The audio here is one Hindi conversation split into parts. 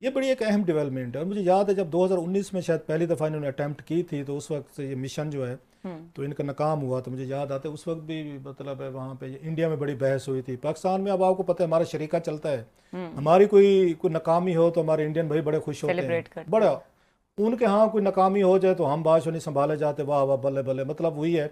ये बड़ी एक अहम डेवलपमेंट है और मुझे याद है जब 2019 में शायद पहली दफ़ा इन्होंने अटैम्प्ट की थी तो उस वक्त ये मिशन जो है हम्म। तो इनका नाकाम हुआ। तो मुझे याद आता है उस वक्त भी मतलब है वहाँ पे इंडिया में बड़ी बहस हुई थी। पाकिस्तान में अब आपको पता है हमारा शरीका चलता है, हम्म। हमारी कोई कोई नाकामी हो तो हमारे इंडियन भाई बड़े खुश होते हैं, सेलिब्रेट करते बड़ा। हैं। उनके यहाँ कोई नाकामी हो जाए तो हम बादशाह नहीं संभाले जाते, वाह वाह बल्ले बल्ले। मतलब वही है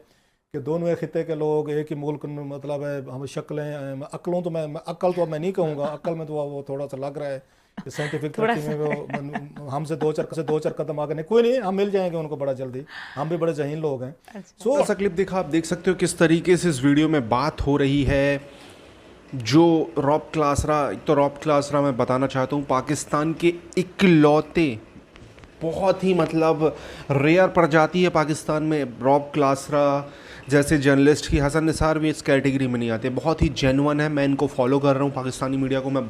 कि दोनों एक खिते के लोग एक ही मुल्क में, मतलब है हम शक्लें अक्लों तो मैं अक्ल तो अब मैं नहीं कहूँगा, अक्ल में तो वो थोड़ा सा लग रहा है कि साइंटिफिक थोड़ा तरक्की सा। में वो हमसे दो चार कदम आगे नहीं, कोई नहीं, हम मिल जाएंगे उनको बड़ा जल्दी, हम भी बड़े जहीन लोग हैं। अच्छा। सो सा क्लिप देखा, आप देख सकते हो किस तरीके से इस वीडियो में बात हो रही है। जो रॉब क्लासरा, एक तो रॉब क्लासरा मैं बताना चाहता हूँ पाकिस्तान के इकलौते बहुत ही मतलब रेयर प्रजाति है पाकिस्तान में। रॉब क्लासरा जैसे जर्नलिस्ट की, हसन निसार भी इस कैटेगरी में नहीं आते। बहुत ही जेन्युइन है, मैं इनको फॉलो कर रहा हूँ, पाकिस्तानी मीडिया को मैं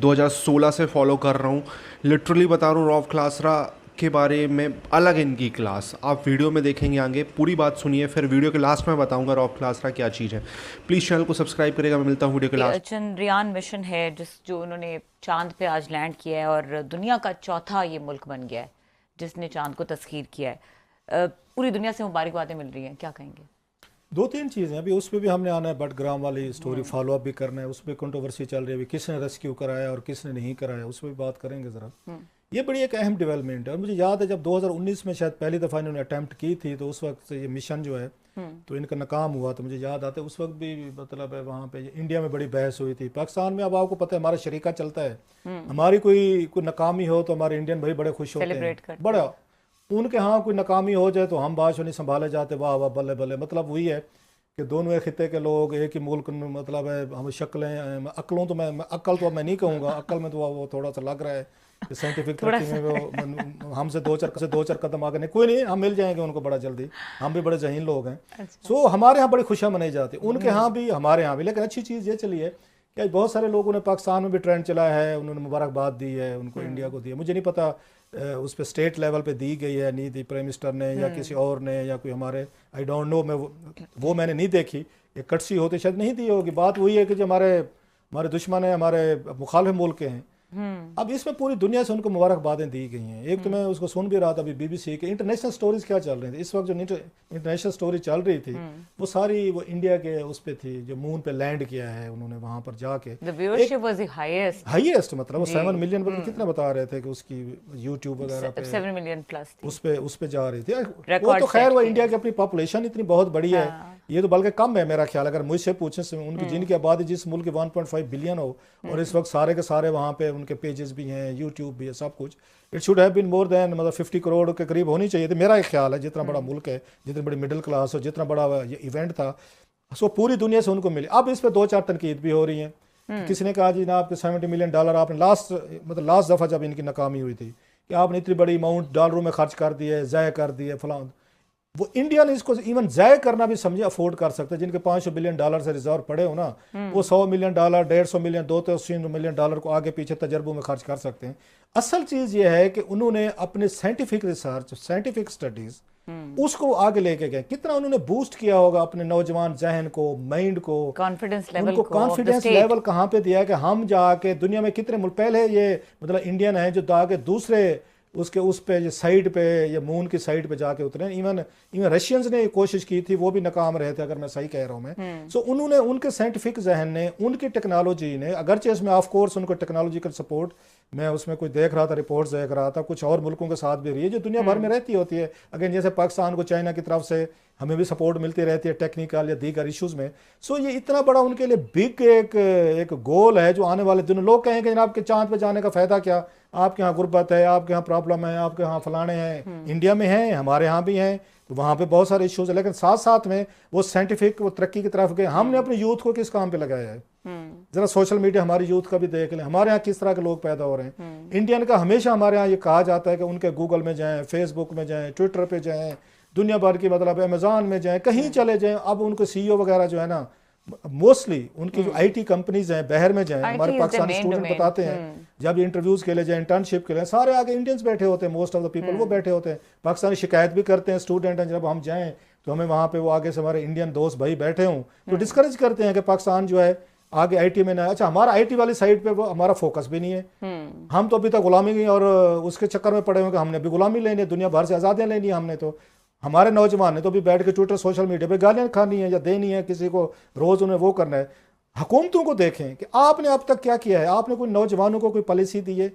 2016 से फॉलो कर रहा हूँ। लिटरली बता रहा हूँ, रॉब क्लासरा के बारे में अलग इनकी क्लास। आप वीडियो में देखेंगे आगे, पूरी बात सुनिए, फिर वीडियो के लास्ट में बताऊंगा रॉब क्लासरा क्या चीज़ है। प्लीज़ चैनल को सब्सक्राइब करेगा। मैं मिलता हूँ वीडियो के लास्ट। चंद्रयान मिशन है जो उन्होंने चांद पे आज लैंड किया है और दुनिया का चौथा ये मुल्क बन गया है जिसने चांद को तस्खीर किया है। पूरी दुनिया से मुबारकबादें मिल रही हैं, क्या कहेंगे? दो तीन चीज़ें अभी उस पर भी हमने आना है, बटग्राम वाली स्टोरी फॉलो अप भी करना है, उस पर कंट्रोवर्सी चल रही है अभी, किसने रेस्क्यू कराया और किसने नहीं कराया, उस पर भी बात करेंगे ज़रा। ये बड़ी एक अहम डेवलपमेंट है और मुझे याद है जब 2019 में शायद पहली दफ़ा इन्होंने अटैम्प्ट की थी तो उस वक्त ये मिशन जो है तो इनका नाकाम हुआ। तो मुझे याद आता है उस वक्त भी मतलब है वहाँ पे इंडिया में बड़ी बहस हुई थी। पाकिस्तान में अब आपको पता है हमारा शरीका चलता है, हमारी कोई कोई नाकामी हो तो हमारे इंडियन भाई बड़े खुश होते हैं, सेलिब्रेट करते बड़ा। हैं। उनके यहाँ कोई नाकामी हो जाए तो हम बादशाह नहीं संभाले जाते, वाह वाह बल्ले बल्ले। मतलब वही है कि दोनों एक खिते के लोग एक ही मुल्क में, मतलब है हम शक्लें अक्लों तो मैं अक्ल तो अब मैं नहीं कहूँगा, अक्ल में तो वो थोड़ा सा लग रहा है कि साइंटिफिक थोड़ा तरक्की सा। में वो हमसे दो चार कदम आगे नहीं, कोई नहीं, हम मिल जाएंगे उनको बड़ा जल्दी, हम भी बड़े जहीन लोग हैं। अच्छा। सो हमारे यहाँ बड़ी खुशियाँ मनाई जाती हैं, उनके यहाँ भी हमारे यहाँ भी। लेकिन अच्छी चीज़ ये चली है कि आज बहुत सारे लोगों ने पाकिस्तान में भी ट्रेंड चलाया है, उन्होंने मुबारकबाद दी है उनको, इंडिया को दी है। मुझे नहीं पता उस पर स्टेट लेवल पे दी गई है नहीं दी, प्राइम मिनिस्टर ने या किसी और ने या कोई हमारे, आई डोंट नो, मैं वो मैंने नहीं देखी। ये कटसी होते शायद नहीं दी होगी। बात वही है कि जो हमारे हमारे दुश्मन है, हमारे मुखालिफ मुल्क के हैं। अब इसमें पूरी दुनिया से उनको मुबारकबादें दी गई हैं। एक तो मैं उसको सुन भी रहा था अभी बीबीसी के इंटरनेशनल स्टोरीज क्या चल रही थी इस वक्त, जो इंटरनेशनल स्टोरी चल रही थी वो सारी वो इंडिया के उस पे थी, जो मून पे लैंड किया है उन्होंने वहां पर जाके। The viewership was the highest. Highest मतलब वो जी। 7 मिलियन पर कितना बता रहे थे कि उसकी यूट्यूब वगैरह पे 7 मिलियन प्लस थी। उस पे जा रही थी। वो रिकॉर्ड तो खैर सेट वो किया। इंडिया की अपनी पॉपुलेशन इतनी बहुत बड़ी है, हाँ। ये तो बल्कि कम है मेरा ख्याल। अगर मुझसे पूछने से उनकी जिनकी आबादी जिस मुल्क की 1.5 बिलियन हो और इस वक्त सारे के सारे वहाँ पे उनके पेजेस भी हैं, यूट्यूब भी है, सब कुछ, it should have been more than मतलब 50 करोड़ के करीब होनी चाहिए थी, मेरा एक ख्याल है। जितना बड़ा मुल्क है, जितनी बड़ी मिडिल क्लास हो, जितना बड़ा ये इवेंट था, सो पूरी दुनिया से उनको मिली। अब इस पर दो चार तनकीद भी हो रही हैं कि किसी ने कहा जी ना आपके $70 मिलियन आपने लास्ट दफ़ा जब इनकी नाकामी हुई थी कि आपने इतनी बड़ी अमाउंट डॉलरों में खर्च कर दिए, ज़ाय कर दिए फलां। वो इंडिया ने इसको इवन ज़ाय करना भी समझे अफोर्ड कर सकते हैं। जिनके $500 बिलियन से रिजर्व पड़े हो ना, वो $100 मिलियन, $150 मिलियन, $200 मिलियन को आगे पीछे तजर्बों में खर्च कर सकते हैं। असल चीज़ ये है कि उन्होंने अपने साइंटिफिक रिसर्च, साइंटिफिक स्टडीज़ उसको आगे लेके गए। कितना उन्होंने बूस्ट किया होगा अपने नौजवान जहन को, माइंड को, कॉन्फिडेंस लेवल उनको को, कॉन्फिडेंस लेवल कहाँ पे दिया कि हम जाके दुनिया में कितने मुल्क, पहले ये मतलब इंडियन है जो जाके दूसरे उसके उस पे जो साइड पे या मून की साइड पे जाके उतरे। इवन रशियंस ने कोशिश की थी, वो भी नाकाम रहे थे, अगर मैं सही कह रहा हूँ मैं। सो उन्होंने, उनके साइंटिफिक जहन ने, उनकी टेक्नोलॉजी ने, अगरचे इसमें ऑफ कोर्स उनको टेक्नोलॉजिकल सपोर्ट, मैं उसमें कुछ देख रहा था, रिपोर्ट्स देख रहा था, कुछ और मुल्कों के साथ भी रही है जो दुनिया भर में रहती होती है। अगेन जैसे पाकिस्तान को चाइना की तरफ से हमें भी सपोर्ट मिलती रहती है टेक्निकल या दीगर इश्यूज़ में। सो ये इतना बड़ा उनके लिए बिग एक गोल है जो आने वाले दिनों, लोग कहेंगे जनाब के चांद पे जाने का फ़ायदा क्या, आपके यहाँ गुर्बत है, आपके यहाँ प्रॉब्लम है, आपके यहाँ फलाने हैं, इंडिया में हैं, हमारे यहाँ भी हैं, तो वहाँ पे बहुत सारे इश्यूज़ है। लेकिन साथ साथ में वो साइंटिफिक, वो तरक्की की तरफ गए। हमने अपने यूथ को किस काम पे लगाया है? जरा सोशल मीडिया हमारी यूथ का भी देख लें, हमारे यहाँ किस तरह के लोग पैदा हो रहे हैं। इंडियन का हमेशा हमारे यहाँ ये कहा जाता है कि उनके गूगल में जाएं, फेसबुक में जाएं, ट्विटर पे जाएं, दुनिया भर की मतलब अमेज़ॉन में जाएं, कहीं चले जाएं। अब उनके सीईओ वगैरह जो है ना, मोस्टली उनकी जो आईटी कंपनीज हैं, बहर में जाएं, हमारे पाकिस्तानी स्टूडेंट बताते हैं जब इंटरव्यूज के लिए जाए, इंटर्नशिप के लिए, सारे आगे इंडियंस बैठे होते हैं, मोस्ट ऑफ द पीपल वो बैठे होते हैं। पाकिस्तानी शिकायत भी करते हैं स्टूडेंट हैं, जब हम जाएं तो हमें वहाँ पे वो आगे से हमारे इंडियन दोस्त भाई बैठे हों तो डिस्करेज करते हैं कि पाकिस्तान जो है आगे आईटी में ना। अच्छा, हमारा आईटी वाली साइड पे वो हमारा फोकस भी नहीं है। हम तो अभी तक गुलामी की और उसके चक्कर में पड़े हुए कि हमने भी गुलामी लेनी है, दुनिया भर से आज़ादियाँ लेनी है हमने। तो हमारे नौजवान ने तो भी बैठ के ट्विटर सोशल मीडिया पे गालियाँ खानी है या देनी है किसी को, रोज़ उन्हें वो करना है। हुकूमतों को देखें कि आपने अब तक क्या किया है, आपने कोई नौजवानों को कोई पॉलिसी दी है?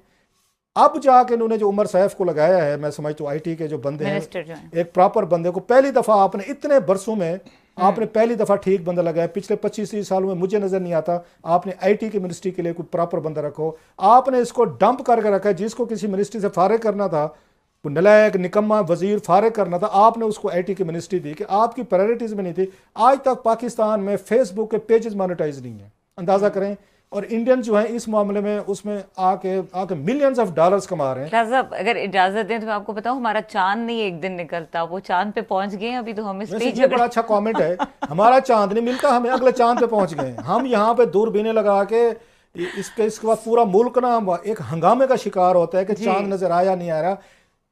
अब जाके उन्होंने जो उमर सैफ को लगाया है, मैं समझता हूँ आईटी के जो बंदे हैं, एक प्रॉपर बंदे को पहली दफ़ा आपने इतने बरसों में आपने पहली दफ़ा ठीक बंदा लगाया। पिछले 25-30 सालों में मुझे नज़र नहीं आता आपने आईटी की मिनिस्ट्री के लिए कोई प्रॉपर बंदा रखो। आपने इसको डंप करके रखा है। जिसको किसी मिनिस्ट्री से फारिग करना था, कोई नलायक निकम्मा वजीर फारिग करना था, आपने उसको आईटी की मिनिस्ट्री दी कि आपकी प्रायोरिटीज़ में नहीं थी। आज तक पाकिस्तान में फेसबुक के पेजेस मोनेटाइज नहीं है, अंदाज़ा करें। और इंडियन जो है इस मामले में उसमें आके मिलियंस ऑफ डॉलर्स कमा रहे हैं। साहब अगर इजाजत दें तो मैं आपको बताऊं, हमारा चांद नहीं एक दिन निकलता, वो चांद पे पहुंच गए हैं अभी तो हम इस पे। ये बड़ा अच्छा कमेंट है, हमारा चांद नहीं मिलता, हमें अगले चांद पे पहुंच गए। हम यहाँ पे दूरबीनें लगा के इसके बाद पूरा मुल्क ना एक हंगामे का शिकार होता है कि चांद नजर आया नहीं आ रहा।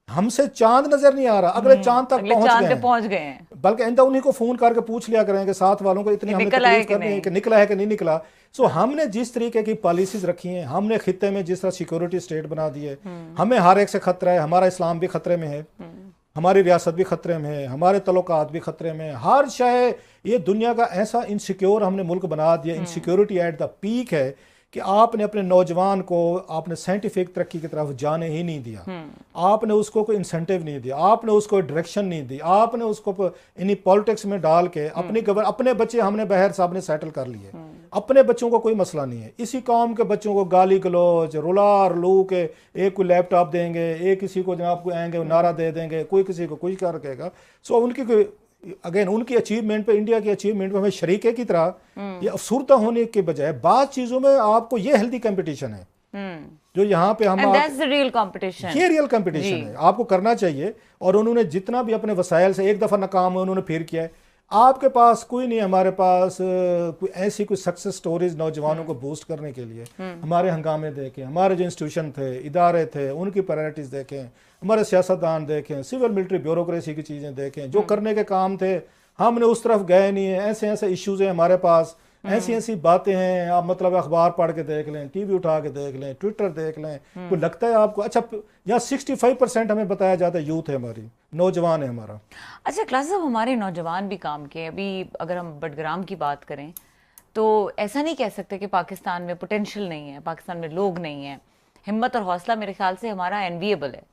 हमसे चांद नजर नहीं आ रहा, अगले चांद तक पहुंच गए हैं। बल्कि इंदा उन्हीं को फोन करके पूछ लिया करेंगे साथ वालों को, इतनी हमने तकलीफ करनी है कि निकला है कि नहीं निकला। सो हमने जिस तरीके की पॉलिसीज रखी हैं, हमने खित्ते में जिस तरह सिक्योरिटी स्टेट बना दी है, हमें हर एक से खतरा है। हमारा इस्लाम भी खतरे में है, हमारी रियासत भी खतरे में है, हमारे तल्लुकात भी खतरे में है। हर शय ये दुनिया का ऐसा इनसिक्योर हमने मुल्क बना दिया, इनसिक्योरिटी एट द पीक है कि आपने अपने नौजवान को आपने साइंटिफिक तरक्की की तरफ जाने ही नहीं दिया। आपने उसको कोई इंसेंटिव नहीं दिया, आपने उसको डायरेक्शन नहीं दी, आपने उसको इन्हीं पॉलिटिक्स में डाल के अपने बच्चे हमने बहर साहब ने सेटल कर लिए। अपने बच्चों को कोई मसला नहीं है, इसी कौम के बच्चों को गाली गलौज रुला रलू के एक को लैपटॉप देंगे, एक किसी को जनाब को आएंगे नारा दे देंगे, कोई किसी को कुछ कर कहेगा। सो उनकी कोई अगेन उनकी अचीवमेंट पे, इंडिया की अचीवमेंट पे हमें शरीके की तरह ये अफसुर्दा होने के बजाय बाद चीजों में आपको ये हेल्दी कंपटीशन है जो यहाँ पे हम रियल कंपटीशन, ये रियल कंपटीशन है, आपको करना चाहिए। और उन्होंने जितना भी अपने वसाइल से एक दफ़ा नाकाम है उन्होंने फिर किया है। आपके पास कोई नहीं, हमारे पास कोई ऐसी कोई सक्सेस स्टोरीज नौजवानों को बूस्ट करने के लिए। हमारे हंगामे देखें, हमारे जो इंस्टीट्यूशन थे, इदारे थे, उनकी प्रायोरिटीज़ देखें, हमारे सियासतदान देखें, सिविल मिलिट्री ब्यूरोक्रेसी की चीज़ें देखें, जो करने के काम थे हमने उस तरफ गए नहीं है। ऐसे ऐसे इश्यूज़ हैं हमारे पास, ऐसी ऐसी बातें हैं। आप मतलब अखबार पढ़ के देख लें, टीवी उठा के देख लें, ट्विटर देख लें, कोई लगता है आपको? अच्छा, यहाँ 65% हमें बताया जाता है यूथ है, हमारी नौजवान है हमारा। अच्छा क्लास साहब, हमारे नौजवान भी काम के, अभी अगर हम बडग्राम की बात करें तो ऐसा नहीं कह सकते कि पाकिस्तान में पोटेंशियल नहीं है, पाकिस्तान में लोग नहीं है। हिम्मत और हौसला मेरे ख्याल से हमारा एनविएबल है।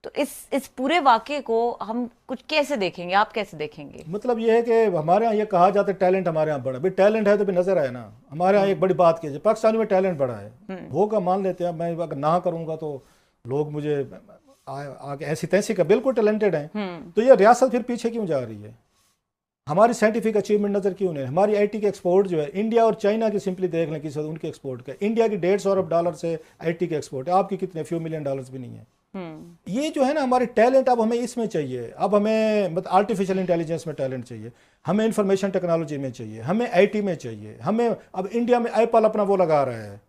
तो इस पूरे वाक़े को हम कुछ कैसे देखेंगे, आप कैसे देखेंगे? मतलब ये है कि हमारे यहाँ ये कहा जाता है टैलेंट हमारे यहाँ बड़ा, भाई टैलेंट है तो भी नजर आए ना। हमारे यहाँ एक बड़ी बात कीजिए, पाकिस्तान में टैलेंट बड़ा है, होगा मान लेते हैं। मैं अगर ना करूँगा तो लोग मुझे आगे ऐसी तैसी का बिल्कुल टैलेंटेड हैं। तो ये रियासत फिर पीछे क्यों जा रही है? हमारी साइंटिफिक अचीवमेंट नजर क्यों नहीं? हमारी आईटी के एक्सपोर्ट जो है, इंडिया और चाइना की सिंपली देख लें किसी उनके एक्सपोर्ट का, इंडिया की 150 अरब डॉलर से आईटी के एक्सपोर्ट है, आपकी कितने फ्यू मिलियन डॉलर्स भी नहीं है। ये जो है ना हमारी टैलेंट, अब हमें इसमें चाहिए। अब हमें मतलब आर्टिफिशियल इंटेलिजेंस में टैलेंट चाहिए, हमें इंफॉर्मेशन टेक्नोलॉजी में चाहिए, हमें आईटी में चाहिए। हमें अब इंडिया में एप्पल अपना वो लगा रहा है,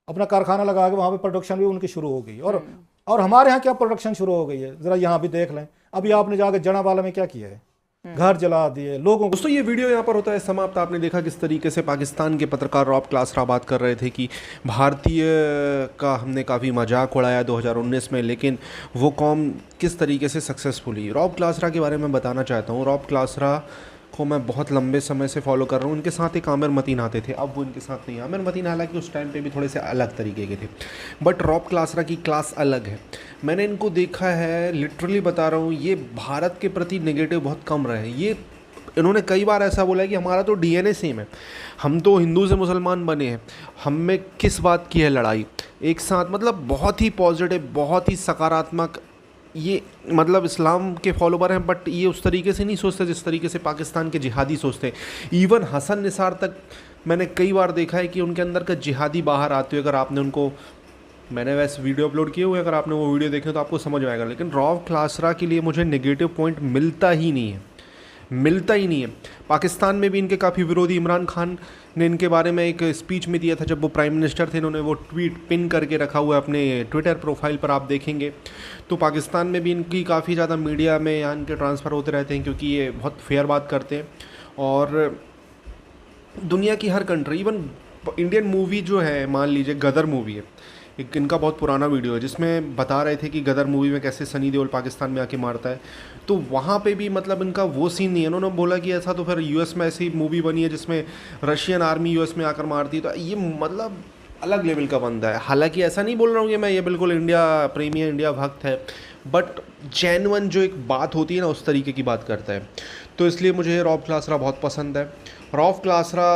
अपना कारखाना लगा के वहाँ पे प्रोडक्शन भी उनकी शुरू हो गई। और हमारे यहाँ क्या प्रोडक्शन शुरू हो गई है, ज़रा यहाँ भी देख लें। अभी आपने जाकर जनावाला में क्या किया है, घर जला दिए लोगों को। दोस्तों ये वीडियो यहाँ पर होता है समाप्त। आपने देखा किस तरीके से पाकिस्तान के पत्रकार रॉब क्लासरा बात कर रहे थे कि भारतीय का हमने काफ़ी मजाक उड़ाया 2019 में, लेकिन वो कौम किस तरीके से सक्सेसफुल हुई। रॉब क्लासरा के बारे में बताना चाहता हूँ। रॉब क्लासरा को मैं बहुत लंबे समय से फॉलो कर रहा हूँ। उनके साथ एक आमिर मतीन आते थे, अब वो इनके साथ नहीं। आमिर मतीन हालांकि उस टाइम पे भी थोड़े से अलग तरीके के थे, बट रॉब क्लासरा की क्लास अलग है। मैंने इनको देखा है, लिटरली बता रहा हूँ, ये भारत के प्रति नेगेटिव बहुत कम रहे। ये इन्होंने कई बार ऐसा बोला है कि हमारा तो डीएनए सेम है, हम तो हिंदू से मुसलमान बने हैं, हम में किस बात की है लड़ाई। एक साथ मतलब बहुत ही पॉजिटिव, बहुत ही सकारात्मक, ये मतलब इस्लाम के फॉलोवर हैं, बट ये उस तरीके से नहीं सोचते जिस तरीके से पाकिस्तान के जिहादी सोचते हैं। इवन हसन निसार तक मैंने कई बार देखा है कि उनके अंदर का जिहादी बाहर आते हुए, अगर आपने उनको, मैंने वैसे वीडियो अपलोड किए हुए, अगर आपने वो वीडियो देखे तो आपको समझ में आएगा। लेकिन रॉब क्लासरा के लिए मुझे नेगेटिव पॉइंट मिलता ही नहीं है, मिलता ही नहीं है। पाकिस्तान में भी इनके काफ़ी विरोधी, इमरान खान ने इनके बारे में एक स्पीच में दिया था जब वो प्राइम मिनिस्टर थे, इन्होंने वो ट्वीट पिन करके रखा हुआ है अपने ट्विटर प्रोफाइल पर, आप देखेंगे तो पाकिस्तान में भी इनकी काफ़ी ज़्यादा मीडिया में या इनके ट्रांसफ़र होते रहते हैं, क्योंकि ये बहुत फेयर बात करते हैं। और दुनिया की हर कंट्री, इवन इंडियन मूवी जो है, मान लीजिए गदर मूवी है, एक इनका बहुत पुराना वीडियो है जिसमें बता रहे थे कि गदर मूवी में कैसे सनी देओल पाकिस्तान में आके मारता है, तो वहाँ पे भी मतलब इनका वो सीन नहीं है। उन्होंने बोला कि ऐसा तो फिर यूएस में ऐसी मूवी बनी है जिसमें रशियन आर्मी यूएस में आकर मारती है, तो ये मतलब अलग लेवल का बंदा है। हालांकि ऐसा नहीं बोल रहा हूँ कि मैं ये बिल्कुल इंडिया प्रेमी है, इंडिया भक्त है, बट जेन्युइन जो एक बात होती है ना, उस तरीके की बात करता है। तो इसलिए मुझे रॉब क्लासरा बहुत पसंद है। रॉब क्लासरा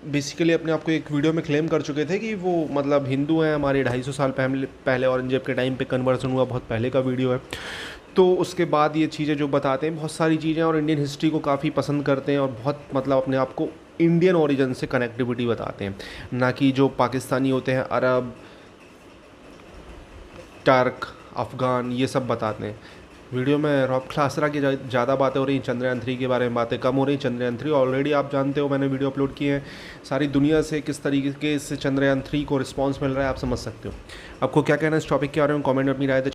बेसिकली अपने आप को एक वीडियो में क्लेम कर चुके थे कि वो मतलब हिंदू हैं, हमारे 250 साल पहले औरंगजेब के टाइम पे कन्वर्सन हुआ, बहुत पहले का वीडियो है। तो उसके बाद ये चीज़ें जो बताते हैं, बहुत सारी चीज़ें, और इंडियन हिस्ट्री को काफ़ी पसंद करते हैं और बहुत मतलब अपने आप को इंडियन ओरिजिन से कनेक्टिविटी बताते हैं, ना कि जो पाकिस्तानी होते हैं अरब, टर्क, अफ़गान, ये सब बताते हैं। वीडियो में रॉब क्लासरा की ज़्यादा बातें हो रही, चंद्रयान 3 के बारे में बातें कम हो रही। चंद्रयान 3 ऑलरेडी आप जानते हो, मैंने वीडियो अपलोड किए हैं, सारी दुनिया से किस तरीके से चंद्रयान 3 को रिस्पांस मिल रहा है, आप समझ सकते हो। आपको क्या कहना है इस टॉपिक के बारे में, कमेंट में अपनी राय दें।